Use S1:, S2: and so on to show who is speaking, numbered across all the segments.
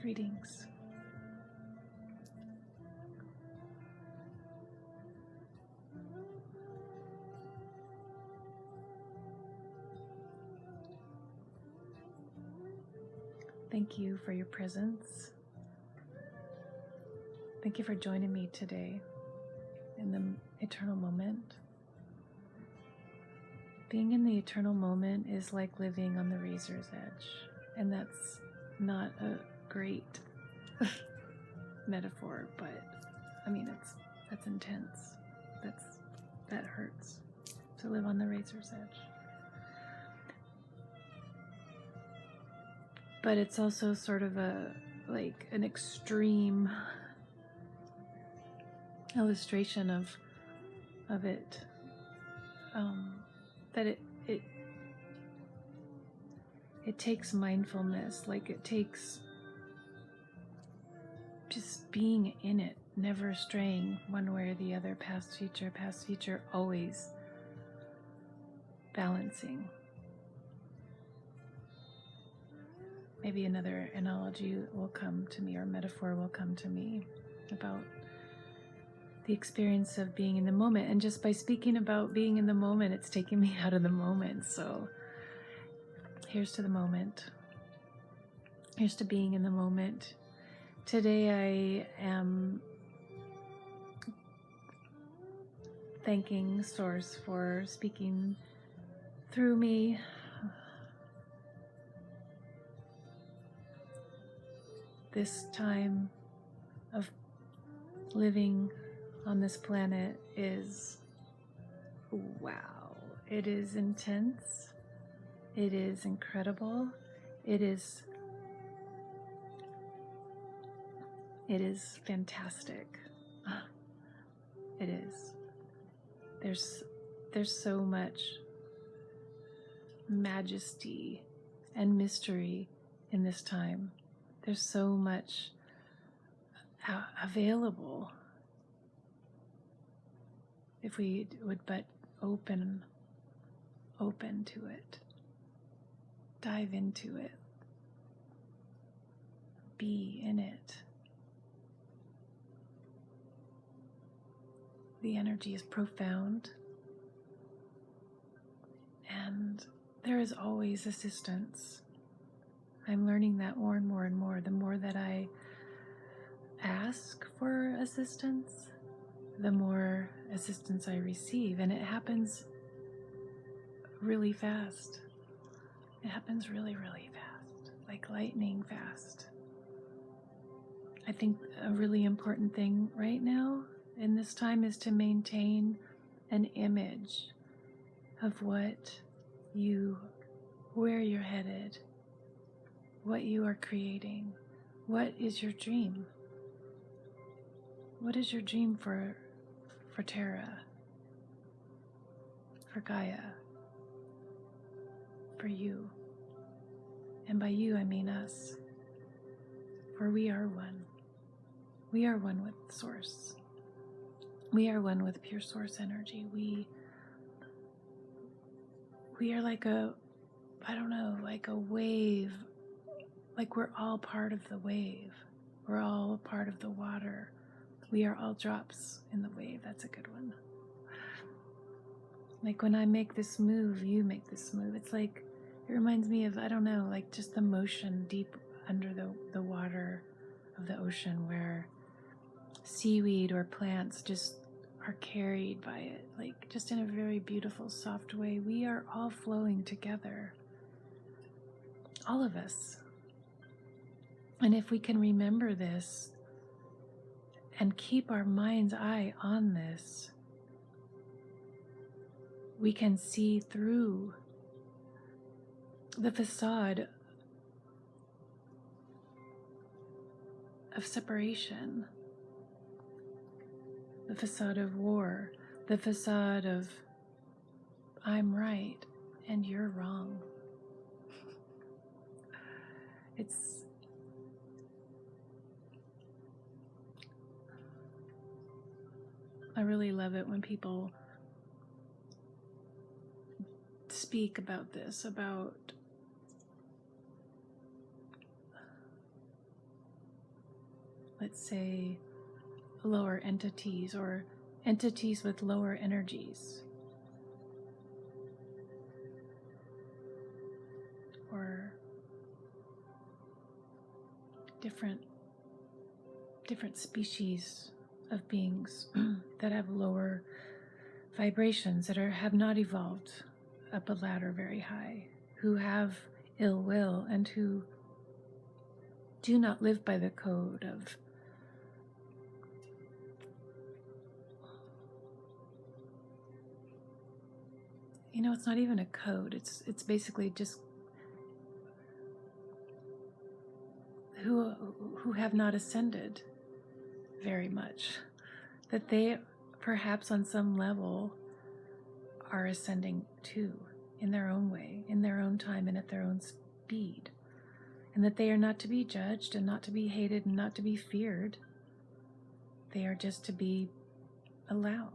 S1: Greetings. Thank you for your presence. Thank you for joining me today in the eternal moment. Being in the eternal moment is like living on the razor's edge, and that's not a great metaphor, but I mean that's intense. That hurts to live on the razor's edge. But it's also sort of an extreme illustration of it. That it takes mindfulness, like it takes just being in it, never straying one way or the other, past, future, always balancing. Maybe another analogy will come to me, or metaphor will come to me about the experience of being in the moment. And just by speaking about being in the moment, it's taking me out of the moment. So here's to the moment. Here's to being in the moment. Today I am thanking Source for speaking through me. This time of living on this planet is, wow, it is intense, it is incredible, it is fantastic. It is. There's so much majesty and mystery in this time. There's so much available if we would but open to it, dive into it, be in it. The energy is profound, and there is always assistance. I'm learning that more and more and more. The more that I ask for assistance, the more assistance I receive. And it happens really fast. It happens really, really fast, like lightning fast. I think a really important thing right now in this time is to maintain an image of where you're headed, what you are creating. What is your dream? What is your dream for Terra, for Gaia, for you? And by you, I mean us. For we are one. We are one with Source. We are one with pure Source energy. We are like a wave. Like we're all part of the wave. We're all part of the water. We are all drops in the wave. That's a good one. Like when I make this move, you make this move. It's like, it reminds me of, like just the motion deep under the water of the ocean, where seaweed or plants just are carried by it, like just in a very beautiful, soft way. We are all flowing together. All of us. And if we can remember this and keep our mind's eye on this, we can see through the facade of separation, the facade of war, the facade of I'm right and you're wrong. I really love it when people speak about this, about let's say, lower entities or entities with lower energies, or different species of beings that have lower vibrations, that have not evolved up a ladder very high, who have ill will and who do not live by the code of it's not even a code. It's basically just who have not ascended very much, that they perhaps on some level are ascending too, in their own way, in their own time, and at their own speed, and that they are not to be judged and not to be hated and not to be feared. They are just to be allowed.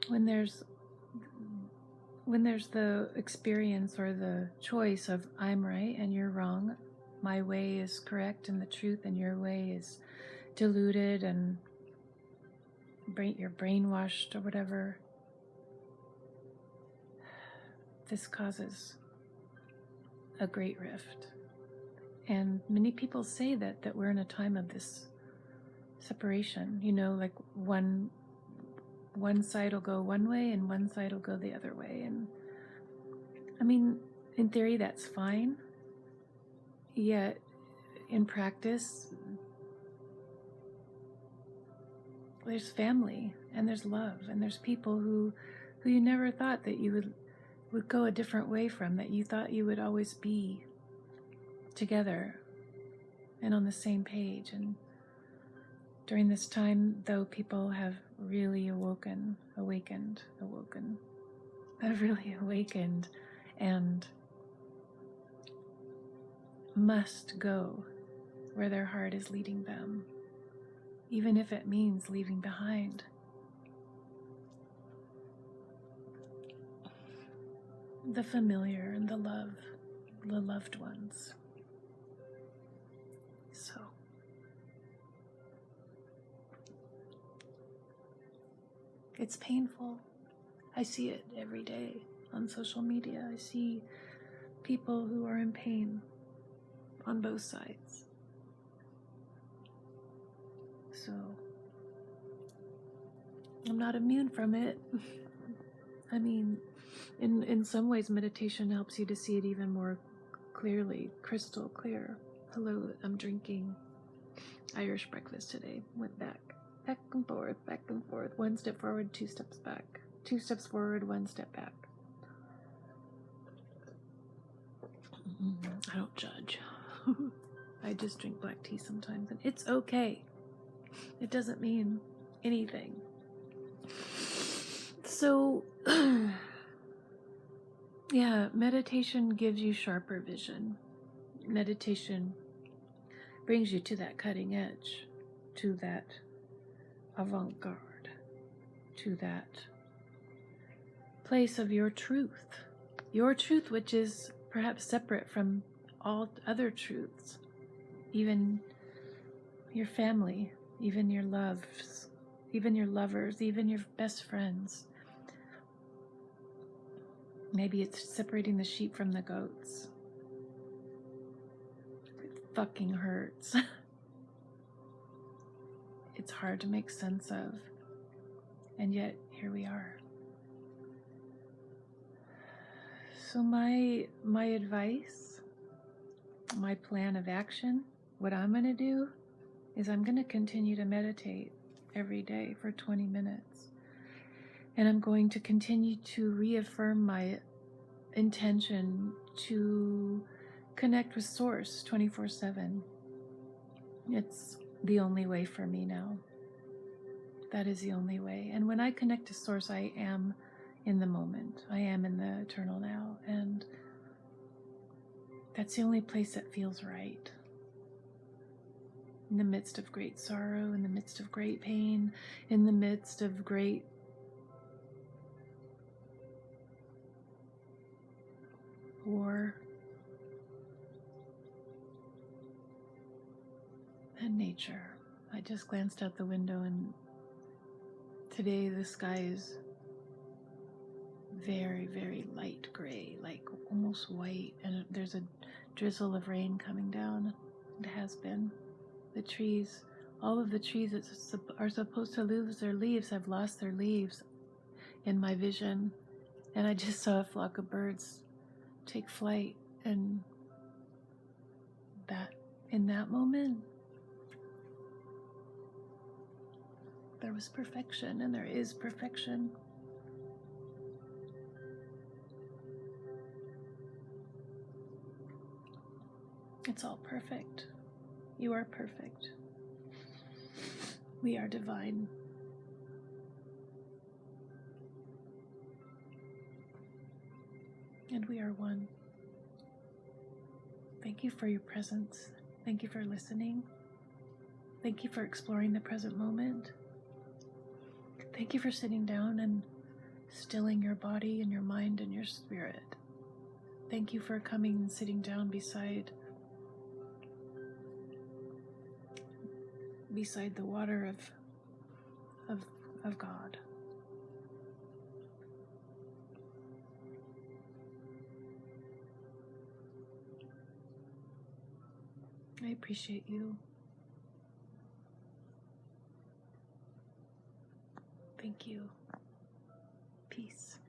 S1: When there's the experience or the choice of I'm right and you're wrong, my way is correct and the truth and your way is deluded and you're brainwashed or whatever, this causes a great rift. And many people say that we're in a time of this separation, like one side will go one way and one side will go the other way. And I mean, in theory, that's fine. Yet, in practice, there's family and there's love and there's people who you never thought that you would go a different way from, that you thought you would always be together and on the same page. And during this time, though, people have really awakened, have really awakened and must go where their heart is leading them, even if it means leaving behind the familiar and the loved ones. So it's painful. I see it every day on social media. I see people who are in pain on both sides. So I'm not immune from it. I mean, in some ways, meditation helps you to see it even more clearly, crystal clear. Hello, I'm drinking Irish breakfast today. Went back and forth, one step forward, two steps back, two steps forward, one step back. I don't judge. I just drink black tea sometimes, and it's okay. It doesn't mean anything. So, yeah, meditation gives you sharper vision. Meditation brings you to that cutting edge, to that avant-garde, to that place of your truth, which is perhaps separate from all other truths, even your family, even your loves, even your lovers, even your best friends. Maybe it's separating the sheep from the goats. It fucking hurts. It's hard to make sense of. And yet, here we are. So my advice, my plan of action, what I'm going to do is I'm going to continue to meditate every day for 20 minutes. And I'm going to continue to reaffirm my intention to connect with Source 24/7. It's the only way for me now. That is the only way. And when I connect to Source, I am in the moment. I am in the eternal now. And that's the only place that feels right. in the midst of great sorrow, in the midst of great pain, in the midst of great war and nature. I just glanced out the window, and today the sky is very, very light gray, like almost white, and there's a drizzle of rain coming down. It has been. The trees, all of the trees that are supposed to lose their leaves have lost their leaves in my vision, and I just saw a flock of birds take flight, and that, in that moment, there was perfection, and there is perfection. It's all perfect. You are perfect. We are divine. And we are one. Thank you for your presence. Thank you for listening. Thank you for exploring the present moment. Thank you for sitting down and stilling your body and your mind and your spirit. Thank you for coming and sitting down beside the water of God. I appreciate you. Thank you. Peace.